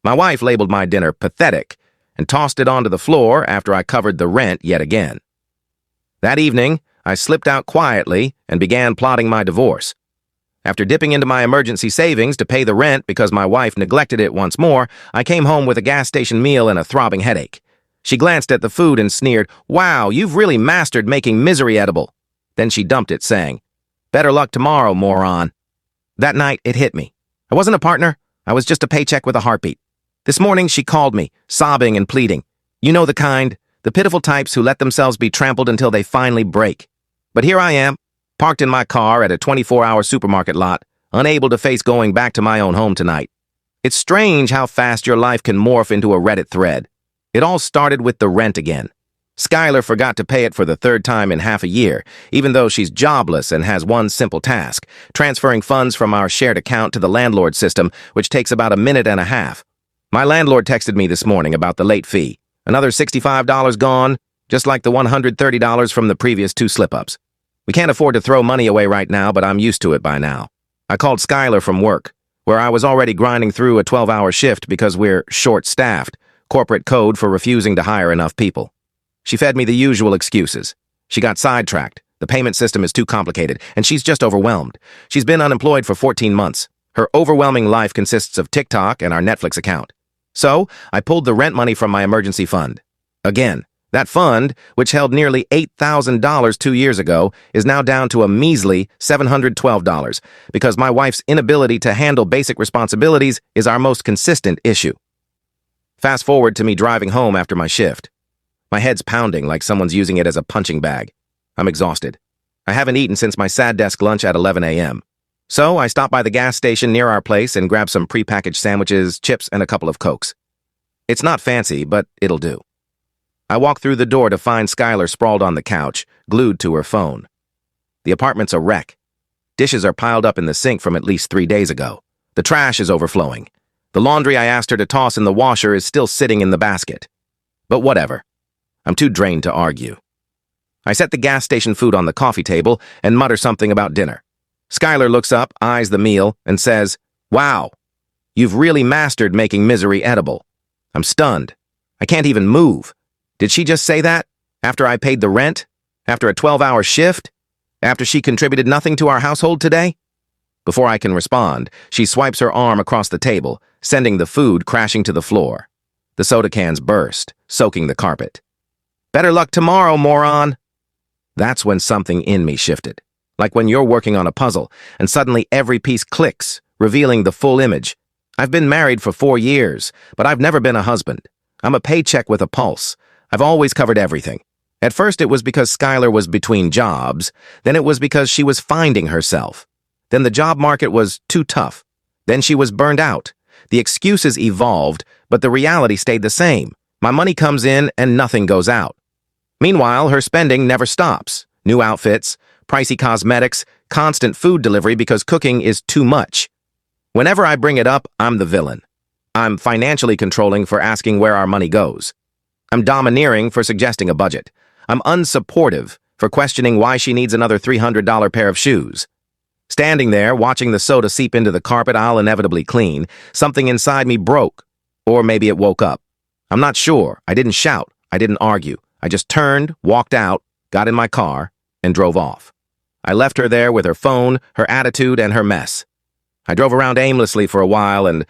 My wife labeled my dinner pathetic and tossed it onto the floor after I covered the rent yet again. That evening, I slipped out quietly and began plotting my divorce. After dipping into my emergency savings to pay the rent because my wife neglected it once more, I came home with a gas station meal and a throbbing headache. She glanced at the food and sneered, "Wow, you've really mastered making misery edible." Then she dumped it, saying, "Better luck tomorrow, moron." That night, it hit me. I wasn't a partner. I was just a paycheck with a heartbeat. This morning, she called me, sobbing and pleading. You know the kind, the pitiful types who let themselves be trampled until they finally break. But here I am, parked in my car at a 24-hour supermarket lot, unable to face going back to my own home tonight. It's strange how fast your life can morph into a Reddit thread. It all started with the rent again. Skylar forgot to pay it for the third time in half a year, even though she's jobless and has one simple task, transferring funds from our shared account to the landlord system, which takes about a minute and a half. My landlord texted me this morning about the late fee. Another $65 gone, just like the $130 from the previous 2 slip-ups. We can't afford to throw money away right now, but I'm used to it by now. I called Skylar from work, where I was already grinding through a 12-hour shift because we're short-staffed, corporate code for refusing to hire enough people. She fed me the usual excuses. She got sidetracked, the payment system is too complicated, and she's just overwhelmed. She's been unemployed for 14 months. Her overwhelming life consists of TikTok and our Netflix account. So, I pulled the rent money from my emergency fund. Again. That fund, which held nearly $8,000 2 years ago, is now down to a measly $712 because my wife's inability to handle basic responsibilities is our most consistent issue. Fast forward to me driving home after my shift. My head's pounding like someone's using it as a punching bag. I'm exhausted. I haven't eaten since my sad desk lunch at 11 a.m. So I stopped by the gas station near our place and grabbed some prepackaged sandwiches, chips, and a couple of Cokes. It's not fancy, but it'll do. I walk through the door to find Skylar sprawled on the couch, glued to her phone. The apartment's a wreck. Dishes are piled up in the sink from at least 3 days ago. The trash is overflowing. The laundry I asked her to toss in the washer is still sitting in the basket. But whatever. I'm too drained to argue. I set the gas station food on the coffee table and mutter something about dinner. Skylar looks up, eyes the meal, and says, "Wow, you've really mastered making misery edible." I'm stunned. I can't even move. Did she just say that? After I paid the rent? After a 12-hour shift? After she contributed nothing to our household today? Before I can respond, she swipes her arm across the table, sending the food crashing to the floor. The soda cans burst, soaking the carpet. "Better luck tomorrow, moron!" That's when something in me shifted. Like when you're working on a puzzle, and suddenly every piece clicks, revealing the full image. I've been married for 4 years, but I've never been a husband. I'm a paycheck with a pulse. I've always covered everything. At first it was because Skylar was between jobs, then it was because she was finding herself. Then the job market was too tough. Then she was burned out. The excuses evolved, but the reality stayed the same. My money comes in and nothing goes out. Meanwhile, her spending never stops. New outfits, pricey cosmetics, constant food delivery because cooking is too much. Whenever I bring it up, I'm the villain. I'm financially controlling for asking where our money goes. I'm domineering for suggesting a budget. I'm unsupportive for questioning why she needs another $300 pair of shoes. Standing there, watching the soda seep into the carpet I'll inevitably clean, something inside me broke. Or maybe it woke up. I'm not sure. I didn't shout. I didn't argue. I just turned, walked out, got in my car, and drove off. I left her there with her phone, her attitude, and her mess. I drove around aimlessly for a while and